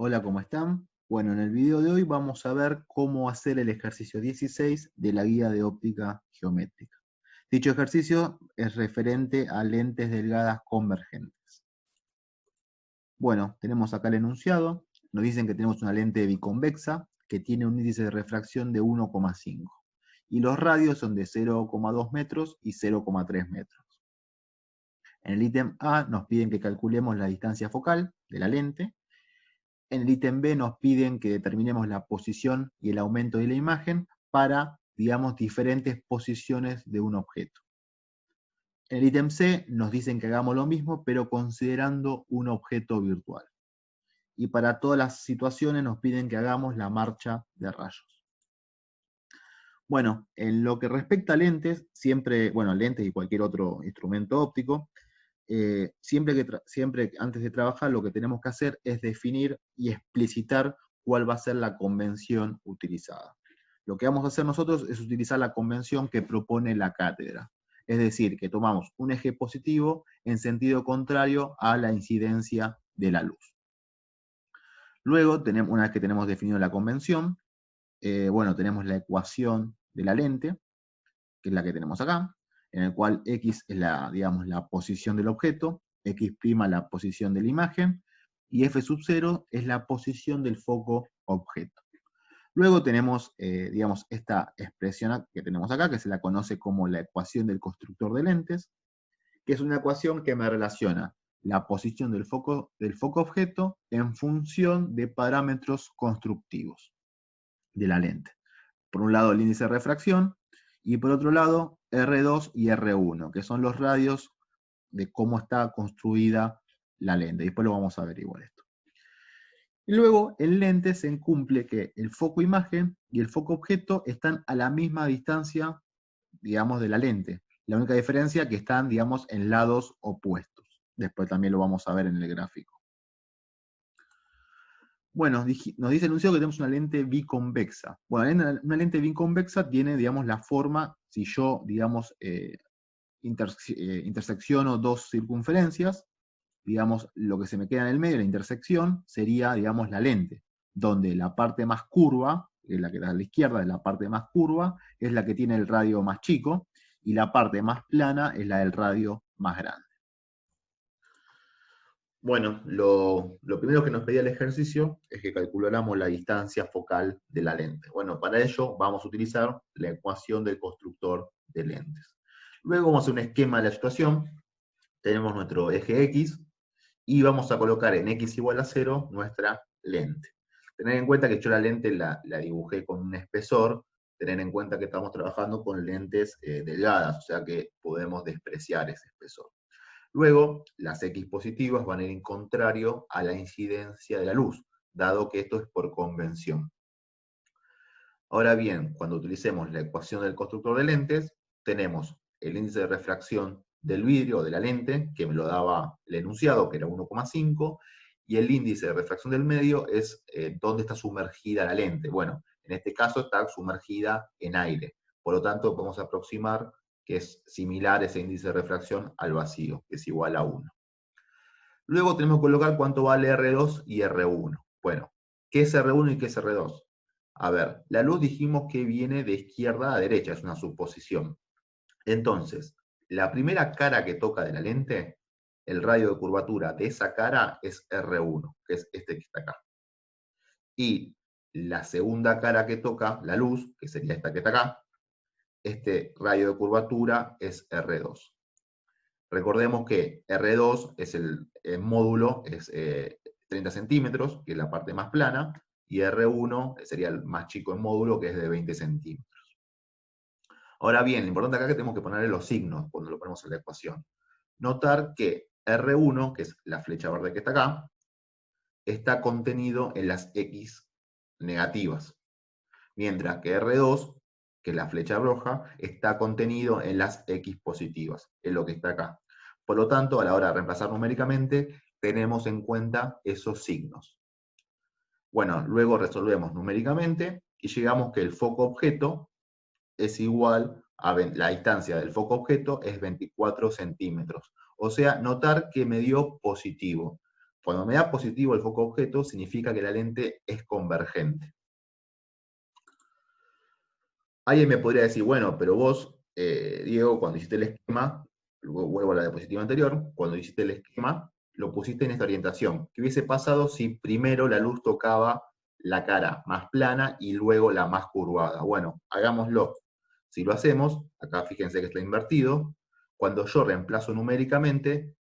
Hola, ¿cómo están? Bueno, en el video de hoy vamos a ver cómo hacer el ejercicio 16 de la guía de óptica geométrica. Dicho ejercicio es referente a lentes delgadas convergentes. Bueno, tenemos acá el enunciado. Nos dicen que tenemos una lente biconvexa que tiene un índice de refracción de 1,5 y los radios son de 0,2 metros y 0,3 metros. En el ítem A nos piden que calculemos la distancia focal de la lente. En el ítem B nos piden que determinemos la posición y el aumento de la imagen para, digamos, diferentes posiciones de un objeto. En el ítem C nos dicen que hagamos lo mismo, pero considerando un objeto virtual. Y para todas las situaciones nos piden que hagamos la marcha de rayos. Bueno, en lo que respecta a lentes, siempre, bueno, lentes y cualquier otro instrumento óptico, siempre antes de trabajar lo que tenemos que hacer es definir y explicitar cuál va a ser la convención utilizada. Lo que vamos a hacer nosotros es utilizar la convención que propone la cátedra. Es decir, que tomamos un eje positivo en sentido contrario a la incidencia de la luz. Luego, una vez que tenemos definido la convención, bueno, tenemos la ecuación de la lente, que es la que tenemos acá, en el cual X es digamos, la posición del objeto, X' la posición de la imagen, y F sub 0 es la posición del foco objeto. Luego tenemos, digamos, esta expresión que tenemos acá, que se la conoce como la ecuación del constructor de lentes, que es una ecuación que me relaciona la posición del foco objeto en función de parámetros constructivos de la lente. Por un lado el índice de refracción, y por otro lado R2 y R1, que son los radios de cómo está construida la lente. Después lo vamos a ver igual esto. Y luego en lente se cumple que el foco imagen y el foco objeto están a la misma distancia, digamos, de la lente. La única diferencia es que están, digamos, en lados opuestos. Después también lo vamos a ver en el gráfico. Bueno, nos dice el enunciado que tenemos una lente biconvexa. Bueno, una lente biconvexa tiene, digamos, la forma, si yo, digamos, intersecciono dos circunferencias, digamos, lo que se me queda en el medio, la intersección, sería, digamos, la lente, donde la parte más curva, la que está a la izquierda es la parte más curva, es la que tiene el radio más chico, y la parte más plana es la del radio más grande. Bueno, lo primero que nos pedía el ejercicio es que calculáramos la distancia focal de la lente. Bueno, para ello vamos a utilizar la ecuación del constructor de lentes. Luego vamos a hacer un esquema de la situación. Tenemos nuestro eje X y vamos a colocar en X igual a 0 nuestra lente. Tener en cuenta que yo la lente la dibujé con un espesor, tener en cuenta que estamos trabajando con lentes delgadas, o sea que podemos despreciar ese espesor. Luego, las X positivas van a ir en contrario a la incidencia de la luz, dado que esto es por convención. Ahora bien, cuando utilicemos la ecuación del constructor de lentes, tenemos el índice de refracción del vidrio o de la lente, que me lo daba el enunciado, que era 1,5, y el índice de refracción del medio es dónde está sumergida la lente. Bueno, en este caso está sumergida en aire. Por lo tanto, podemos aproximar que es similar ese índice de refracción al vacío, que es igual a 1. Luego tenemos que colocar cuánto vale R2 y R1. Bueno, ¿qué es R1 y qué es R2? A ver, la luz dijimos que viene de izquierda a derecha, es una suposición. Entonces, la primera cara que toca de la lente, el radio de curvatura de esa cara es R1, que es este que está acá. Y la segunda cara que toca la luz, que sería esta que está acá, este radio de curvatura es R2. Recordemos que R2 es el módulo, es 30 centímetros, que es la parte más plana, y R1 sería el más chico en módulo, que es de 20 centímetros. Ahora bien, lo importante acá es que tenemos que ponerle los signos cuando lo ponemos en la ecuación. Notar que R1, que es la flecha verde que está acá, está contenido en las X negativas, mientras que R2, que es la flecha roja, está contenido en las X positivas, es lo que está acá. Por lo tanto, a la hora de reemplazar numéricamente, tenemos en cuenta esos signos. Bueno, luego resolvemos numéricamente y llegamos que el foco objeto es igual a la distancia del foco objeto es 24 centímetros. O sea, notar que me dio positivo. Cuando me da positivo el foco objeto, significa que la lente es convergente. Alguien me podría decir, bueno, pero vos, Diego, cuando hiciste el esquema, luego vuelvo a la diapositiva anterior, cuando hiciste el esquema, lo pusiste en esta orientación. ¿Qué hubiese pasado si primero la luz tocaba la cara más plana y luego la más curvada? Bueno, hagámoslo. Si lo hacemos, acá fíjense que está invertido, cuando yo reemplazo numéricamente,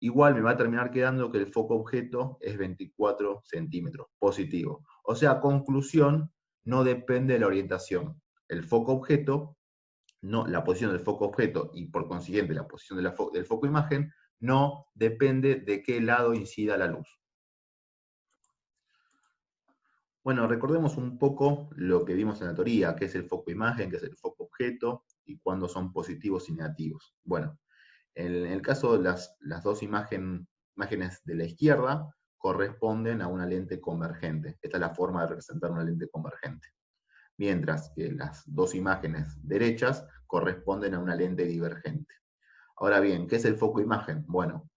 igual me va a terminar quedando que el foco objeto es 24 centímetros, positivo. O sea, conclusión, no depende de la orientación. El foco objeto, no, la posición del foco objeto y por consiguiente la posición del foco imagen, no depende de qué lado incida la luz. Bueno, recordemos un poco lo que vimos en la teoría, qué es el foco imagen, qué es el foco objeto y cuándo son positivos y negativos. Bueno, en el caso de las dos imágenes de la izquierda, corresponden a una lente convergente. Esta es la forma de representar una lente convergente. Mientras que las dos imágenes derechas corresponden a una lente divergente. Ahora bien, ¿qué es el foco imagen? Bueno,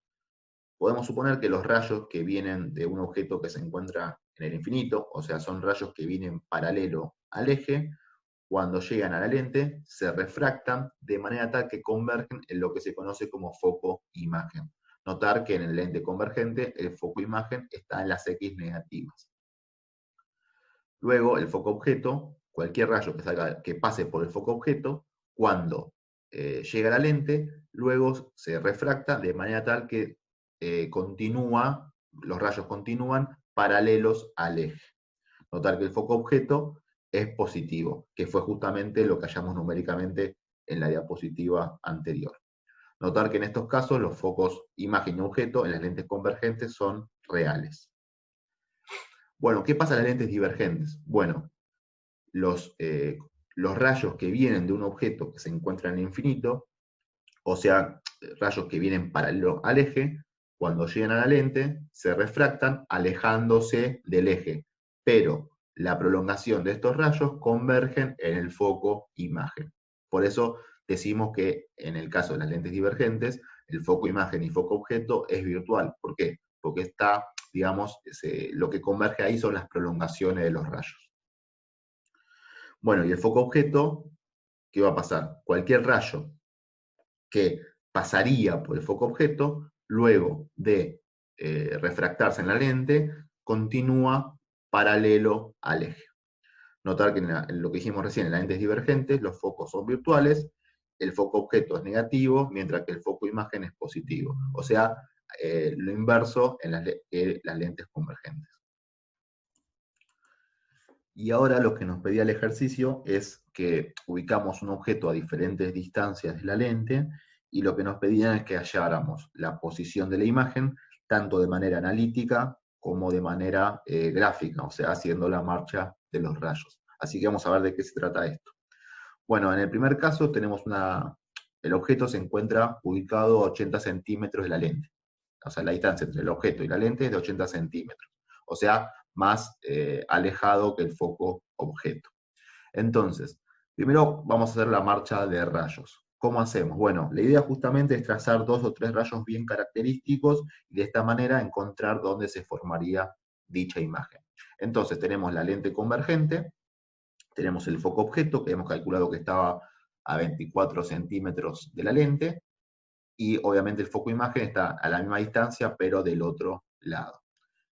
podemos suponer que los rayos que vienen de un objeto que se encuentra en el infinito, o sea, son rayos que vienen paralelo al eje, cuando llegan a la lente, se refractan de manera tal que convergen en lo que se conoce como foco imagen. Notar que en el lente convergente el foco imagen está en las X negativas. Luego, el foco objeto, cualquier rayo que pase por el foco objeto, cuando llega a la lente, luego se refracta de manera tal que los rayos continúan paralelos al eje. Notar que el foco objeto es positivo, que fue justamente lo que hallamos numéricamente en la diapositiva anterior. Notar que en estos casos los focos imagen y objeto en las lentes convergentes son reales. Bueno, ¿qué pasa en las lentes divergentes? Bueno, los rayos que vienen de un objeto que se encuentra en el infinito, o sea, rayos que vienen paralelo al eje, cuando llegan a la lente, se refractan alejándose del eje, pero la prolongación de estos rayos convergen en el foco imagen. Por eso decimos que en el caso de las lentes divergentes, el foco imagen y foco objeto es virtual. ¿Por qué? Porque está, digamos, lo que converge ahí son las prolongaciones de los rayos. Bueno, y el foco objeto, ¿qué va a pasar? Cualquier rayo que pasaría por el foco objeto, luego de refractarse en la lente, continúa paralelo al eje. Notar que en lo que dijimos recién, en las lentes divergentes, los focos son virtuales, el foco objeto es negativo, mientras que el foco imagen es positivo. O sea, lo inverso en las lentes convergentes. Y ahora lo que nos pedía el ejercicio es que ubicamos un objeto a diferentes distancias de la lente, y lo que nos pedían es que halláramos la posición de la imagen, tanto de manera analítica como de manera gráfica, o sea, haciendo la marcha de los rayos. Así que vamos a ver de qué se trata esto. Bueno, en el primer caso tenemos el objeto se encuentra ubicado a 80 centímetros de la lente. O sea, la distancia entre el objeto y la lente es de 80 centímetros. O sea, más alejado que el foco objeto. Entonces, primero vamos a hacer la marcha de rayos. ¿Cómo hacemos? Bueno, la idea justamente es trazar 2 o 3 rayos bien característicos y de esta manera encontrar dónde se formaría dicha imagen. Entonces tenemos la lente convergente, tenemos el foco objeto, que hemos calculado que estaba a 24 centímetros de la lente, y obviamente el foco imagen está a la misma distancia, pero del otro lado.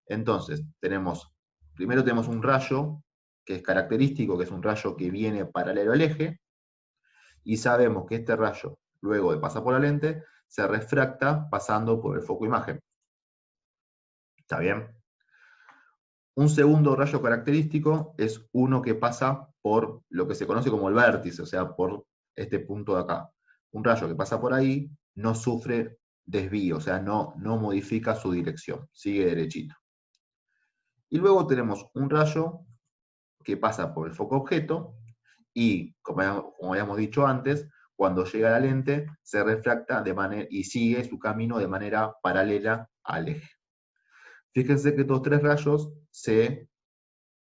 Entonces, primero tenemos un rayo que es característico, que es un rayo que viene paralelo al eje, y sabemos que este rayo, luego de pasar por la lente, se refracta pasando por el foco imagen. ¿Está bien? Un segundo rayo característico es uno que pasa por lo que se conoce como el vértice, o sea, por este punto de acá. Un rayo que pasa por ahí no sufre desvío, o sea, no modifica su dirección, sigue derechito. Y luego tenemos un rayo que pasa por el foco objeto y, como habíamos dicho antes, cuando llega a la lente se refracta y sigue su camino de manera paralela al eje. Fíjense que estos 3 rayos se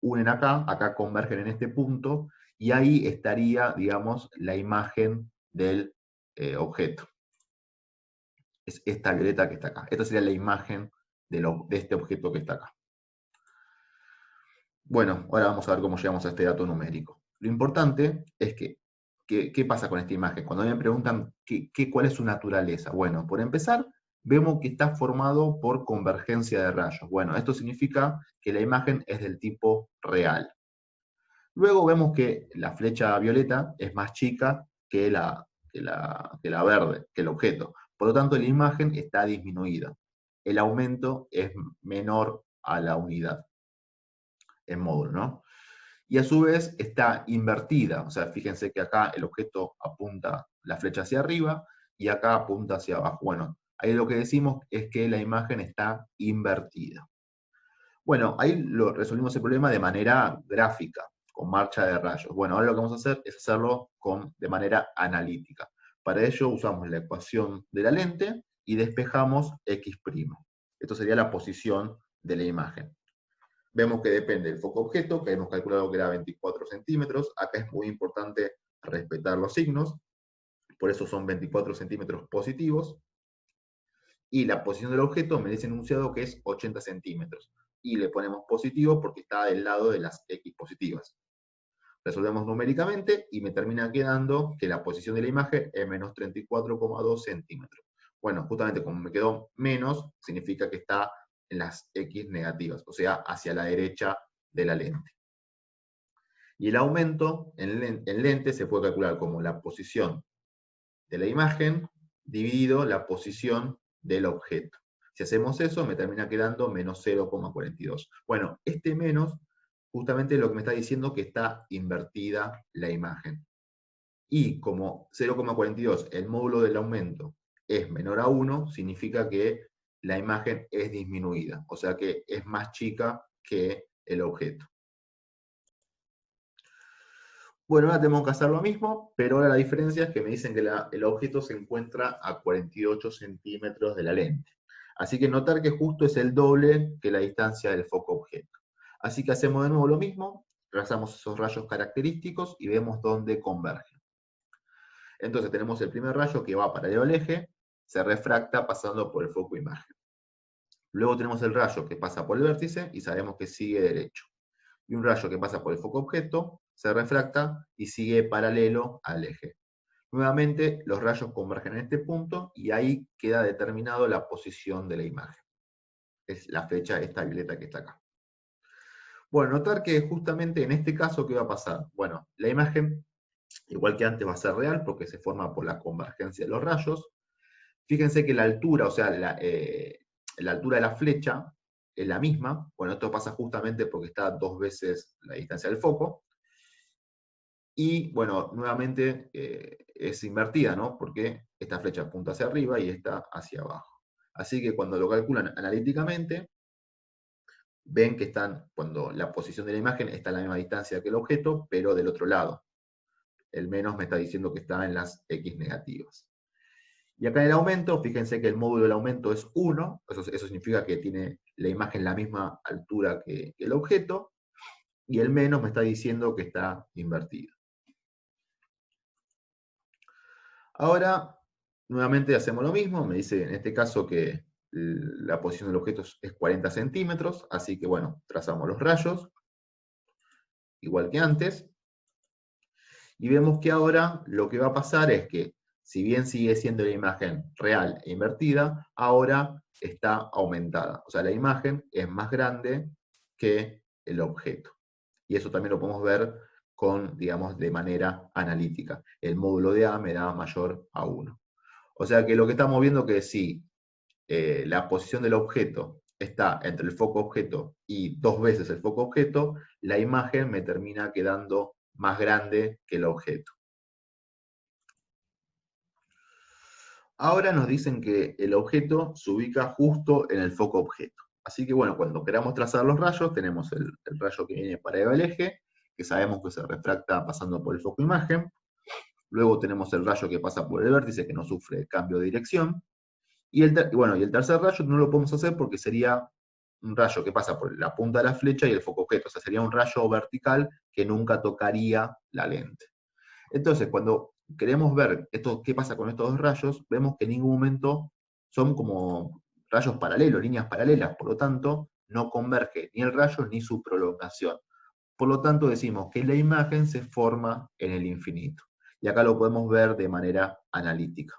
unen acá convergen en este punto, y ahí estaría, digamos, la imagen del objeto. Es esta violeta que está acá. Esta sería la imagen de este objeto que está acá. Bueno, ahora vamos a ver cómo llegamos a este dato numérico. Lo importante es que, ¿qué pasa con esta imagen? Cuando me preguntan cuál es su naturaleza. Bueno, por empezar, vemos que está formado por convergencia de rayos. Bueno, esto significa que la imagen es del tipo real. Luego vemos que la flecha violeta es más chica que la verde, que el objeto. Por lo tanto, la imagen está disminuida. El aumento es menor a la unidad en módulo, ¿no? Y a su vez está invertida. O sea, fíjense que acá el objeto apunta la flecha hacia arriba y acá apunta hacia abajo. Bueno, ahí lo que decimos es que la imagen está invertida. Bueno, ahí resolvimos el problema de manera gráfica, con marcha de rayos. Bueno, ahora lo que vamos a hacer es hacerlo de manera analítica. Para ello usamos la ecuación de la lente y despejamos x'. Esto sería la posición de la imagen. Vemos que depende del foco objeto, que hemos calculado que era 24 centímetros. Acá es muy importante respetar los signos, por eso son 24 centímetros positivos. Y la posición del objeto me dice enunciado que es 80 centímetros. Y le ponemos positivo porque está del lado de las X positivas. Resolvemos numéricamente y me termina quedando que la posición de la imagen es menos 34,2 centímetros. Bueno, justamente como me quedó menos, significa que está en las X negativas, o sea, hacia la derecha de la lente. Y el aumento en lente se puede calcular como la posición de la imagen dividido la posición del objeto. Si hacemos eso, me termina quedando menos 0,42. Bueno, este menos justamente es lo que me está diciendo que está invertida la imagen. Y como 0,42, el módulo del aumento, es menor a 1, significa que la imagen es disminuida, o sea que es más chica que el objeto. Bueno, ahora tenemos que hacer lo mismo, pero ahora la diferencia es que me dicen que el objeto se encuentra a 48 centímetros de la lente. Así que notar que justo es el doble que la distancia del foco objeto. Así que hacemos de nuevo lo mismo, trazamos esos rayos característicos y vemos dónde convergen. Entonces tenemos el primer rayo que va paralelo al eje, se refracta pasando por el foco imagen. Luego tenemos el rayo que pasa por el vértice y sabemos que sigue derecho. Y un rayo que pasa por el foco objeto se refracta y sigue paralelo al eje. Nuevamente los rayos convergen en este punto y ahí queda determinado la posición de la imagen. Es la flecha esta violeta que está acá. Bueno, notar que justamente en este caso, ¿qué va a pasar? Bueno, la imagen, igual que antes, va a ser real porque se forma por la convergencia de los rayos. Fíjense que la altura, o sea, la altura de la flecha es la misma. Bueno, esto pasa justamente porque está 2 veces la distancia del foco. Y bueno, nuevamente es invertida, ¿no? Porque esta flecha apunta hacia arriba y esta hacia abajo. Así que cuando lo calculan analíticamente, ven que cuando la posición de la imagen está a la misma distancia que el objeto, pero del otro lado. El menos me está diciendo que está en las X negativas. Y acá en el aumento, fíjense que el módulo del aumento es 1, eso significa que tiene la imagen la misma altura que el objeto, y el menos me está diciendo que está invertido. Ahora, nuevamente hacemos lo mismo, me dice en este caso que la posición del objeto es 40 centímetros, así que bueno, trazamos los rayos, igual que antes, y vemos que ahora lo que va a pasar es que, si bien sigue siendo la imagen real e invertida, ahora está aumentada. O sea, la imagen es más grande que el objeto. Y eso también lo podemos ver digamos, de manera analítica. El módulo de A me da mayor a 1. O sea que lo que estamos viendo es que si la posición del objeto está entre el foco objeto y 2 veces el foco objeto, la imagen me termina quedando más grande que el objeto. Ahora nos dicen que el objeto se ubica justo en el foco objeto. Así que bueno, cuando queramos trazar los rayos, tenemos el rayo que viene paralelo al eje, que sabemos que se refracta pasando por el foco imagen. Luego tenemos el rayo que pasa por el vértice, que no sufre cambio de dirección. Y el tercer rayo no lo podemos hacer porque sería un rayo que pasa por la punta de la flecha y el foco objeto. O sea, sería un rayo vertical que nunca tocaría la lente. Entonces, cuando queremos ver qué pasa con estos dos rayos, vemos que en ningún momento son como rayos paralelos, líneas paralelas, por lo tanto, no converge ni el rayo ni su prolongación. Por lo tanto, decimos que la imagen se forma en el infinito. Y acá lo podemos ver de manera analítica.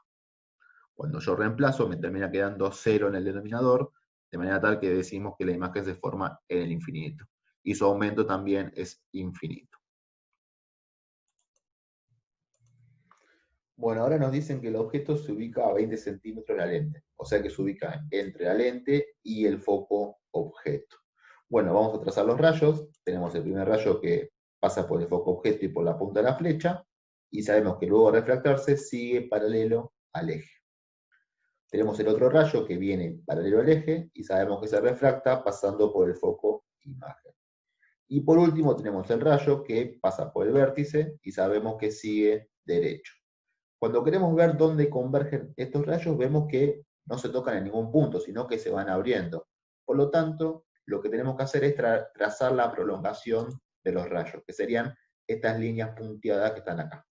Cuando yo reemplazo, me termina quedando 0 en el denominador, de manera tal que decimos que la imagen se forma en el infinito. Y su aumento también es infinito. Bueno, ahora nos dicen que el objeto se ubica a 20 centímetros de la lente, o sea que se ubica entre la lente y el foco objeto. Bueno, vamos a trazar los rayos. Tenemos el primer rayo que pasa por el foco objeto y por la punta de la flecha, y sabemos que luego de refractarse sigue paralelo al eje. Tenemos el otro rayo que viene paralelo al eje y sabemos que se refracta pasando por el foco imagen. Y por último tenemos el rayo que pasa por el vértice y sabemos que sigue derecho. Cuando queremos ver dónde convergen estos rayos, vemos que no se tocan en ningún punto, sino que se van abriendo. Por lo tanto, lo que tenemos que hacer es trazar la prolongación de los rayos, que serían estas líneas punteadas que están acá.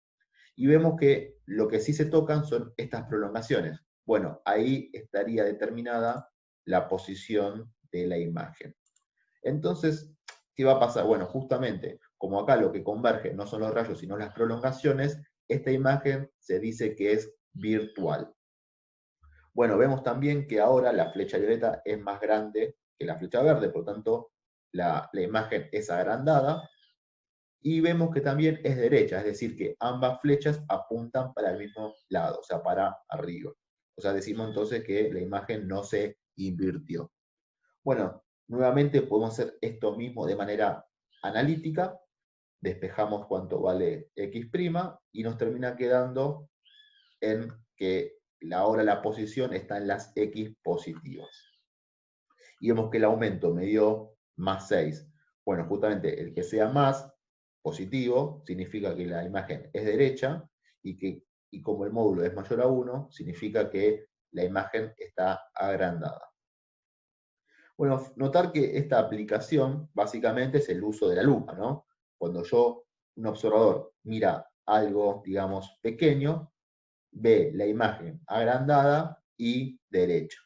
Y vemos que lo que sí se tocan son estas prolongaciones. Bueno, ahí estaría determinada la posición de la imagen. Entonces, ¿qué va a pasar? Bueno, justamente, como acá lo que converge no son los rayos, sino las prolongaciones, esta imagen se dice que es virtual. Bueno, vemos también que ahora la flecha violeta es más grande que la flecha verde, por lo tanto, la imagen es agrandada. Y vemos que también es derecha, es decir, que ambas flechas apuntan para el mismo lado, o sea, para arriba. O sea, decimos entonces que la imagen no se invirtió. Bueno, nuevamente podemos hacer esto mismo de manera analítica, despejamos cuánto vale x' y nos termina quedando en que ahora la posición está en las x positivas. Y vemos que el aumento me dio más 6. Bueno, justamente el que sea más positivo significa que la imagen es derecha y como el módulo es mayor a 1, significa que la imagen está agrandada. Bueno, notar que esta aplicación básicamente es el uso de la lupa, ¿no? Cuando un observador, mira algo, digamos, pequeño, ve la imagen agrandada y derecha.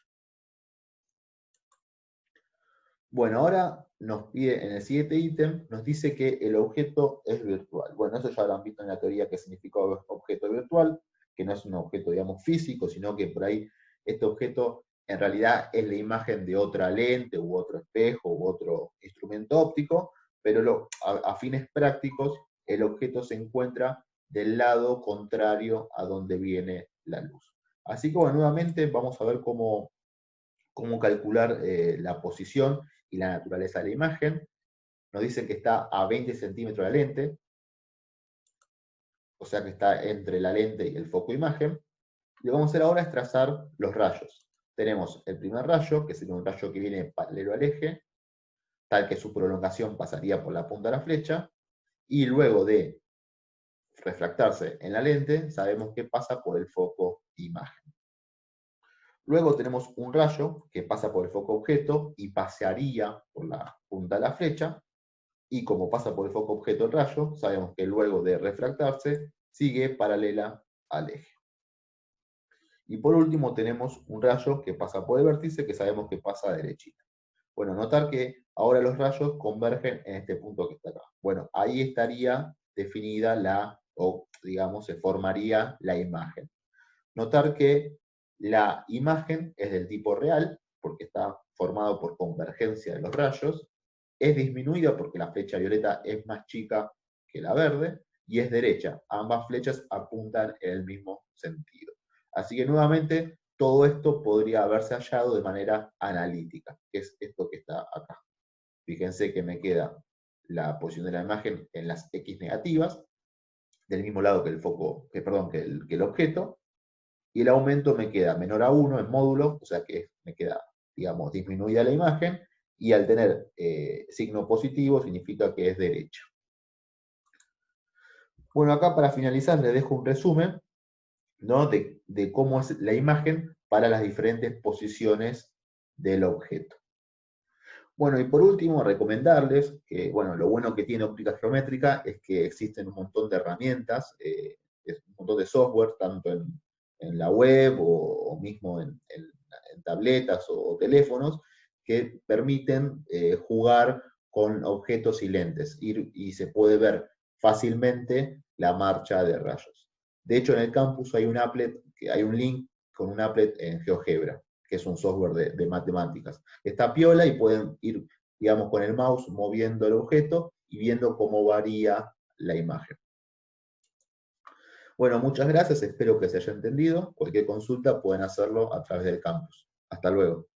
Bueno, ahora nos pide en el siguiente ítem, nos dice que el objeto es virtual. Bueno, eso ya lo han visto en la teoría que significa objeto virtual, que no es un objeto, digamos, físico, sino que por ahí este objeto en realidad es la imagen de otra lente u otro espejo u otro instrumento óptico, pero a fines prácticos el objeto se encuentra del lado contrario a donde viene la luz. Así que bueno, nuevamente vamos a ver cómo calcular la posición y la naturaleza de la imagen. Nos dicen que está a 20 centímetros de la lente, o sea que está entre la lente y el foco imagen. Lo que vamos a hacer ahora es trazar los rayos. Tenemos el primer rayo, que sería un rayo que viene paralelo al eje, tal que su prolongación pasaría por la punta de la flecha, y luego de refractarse en la lente, sabemos que pasa por el foco imagen. Luego tenemos un rayo que pasa por el foco objeto y pasaría por la punta de la flecha, y como pasa por el foco objeto el rayo, sabemos que luego de refractarse sigue paralela al eje. Y por último tenemos un rayo que pasa por el vértice, que sabemos que pasa derechita. Bueno, notar que ahora los rayos convergen en este punto que está acá. Bueno, ahí estaría definida o digamos, se formaría la imagen. Notar que la imagen es del tipo real, porque está formado por convergencia de los rayos, es disminuida porque la flecha violeta es más chica que la verde, y es derecha. Ambas flechas apuntan en el mismo sentido. Así que nuevamente, todo esto podría haberse hallado de manera analítica, que es esto que está acá. Fíjense que me queda la posición de la imagen en las X negativas, del mismo lado que el objeto, y el aumento me queda menor a 1 en módulo, o sea que me queda, digamos, disminuida la imagen, y al tener signo positivo significa que es derecha. Bueno, acá para finalizar les dejo un resumen, ¿no?, de cómo es la imagen para las diferentes posiciones del objeto. Bueno, y por último, recomendarles que, bueno, lo bueno que tiene óptica geométrica es que existen un montón de herramientas, un montón de software, tanto en la web o mismo en en tabletas o teléfonos que permiten jugar con objetos y lentes y se puede ver fácilmente la marcha de rayos. De hecho, en el campus hay un applet, hay un link con un applet en GeoGebra, que es un software de matemáticas. Está piola y pueden ir, digamos, con el mouse moviendo el objeto y viendo cómo varía la imagen. Bueno, muchas gracias, espero que se haya entendido. Cualquier consulta pueden hacerlo a través del campus. Hasta luego.